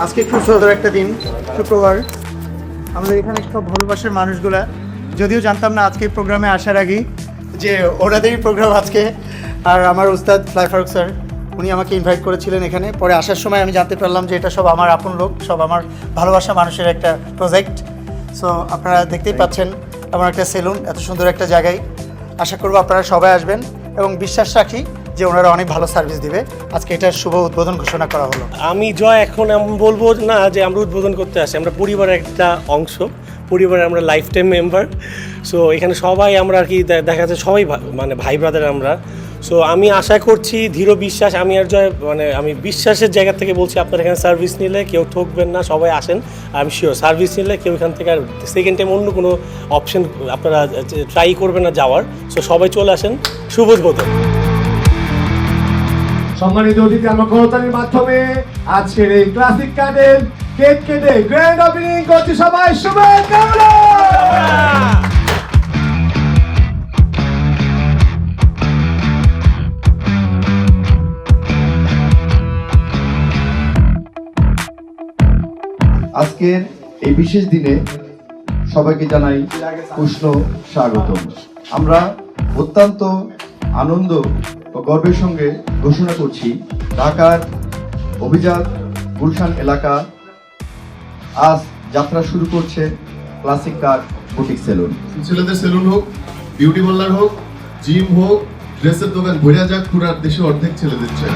আজকে খুব সুন্দর একটা দিন, শুক্রবার। আমাদের এখানে সব ভালোবাসার মানুষগুলা, যদিও জানতাম না আজকে প্রোগ্রামে আসার আগেই যে ওনাদেরই প্রোগ্রাম আজকে। আর আমার উস্তাদ ফ্লাই ফারুক স্যার, উনি আমাকে ইনভাইট করেছিলেন এখানে। পরে আসার সময় আমি জানতে পারলাম যে এটা সব আমার আপন লোক, সব আমার ভালোবাসা মানুষের একটা প্রজেক্ট। সো আপনারা দেখতেই পাচ্ছেন আমার একটা সেলুন, এত সুন্দর একটা জায়গায়। আশা করবো আপনারা সবাই আসবেন এবং বিশ্বাস রাখি যে ওনারা অনেক ভালো সার্ভিস দিবে। আজকে এটার শুভ উদ্বোধন ঘোষণা করা হলো। আমি জয় এখন এমন বলবো না যে আমরা উদ্বোধন করতে আসি, আমরা পরিবারের একটা অংশ, পরিবারের আমরা লাইফ টাইম মেম্বার। সো এখানে সবাই আমরা আর কি দেখা যাচ্ছে সবাই মানে ভাই ব্রাদার আমরা। সো আমি আশা করছি দৃঢ় বিশ্বাস, আমি আর জয় মানে আমি বিশ্বাসের জায়গা থেকে বলছি, আপনারা এখানে সার্ভিস নিলে কেউ ঠকবেন না, সবাই আসেন। আমি শিওর সার্ভিস নিলে কেউ এখান থেকে আর সেকেন্ড টাইম অন্য কোনো অপশন আপনারা ট্রাই করবেন না যাওয়ার। সো সবাই চলে আসেন, শুভ উদ্বোধন। সম্মানিত অতিথি, আমরা করতালির মাধ্যমে আজকের এই ক্লাসিক কার্ডের কেক কেটে গ্র্যান্ড ওপেনিং করছি। সবাই শুভেচ্ছা। আজকের এই বিশেষ দিনে সবাইকে জানাই উষ্ণ স্বাগতম। আমরা অত্যন্ত আনন্দ ও গর্বের সঙ্গে ঘোষণা করছি, ঢাকার অভিজাত গুলশান এলাকা আজ যাত্রা শুরু করছে ক্লাসিক কার বুটিক সেলুন। ছেলেদের সেলুন হোক, বিউটি পার্লার হোক, জিম হোক, ড্রেসের দোকান, ভরিয়া যাক পুরার দেশে অর্ধেক ছেলেদের চাই।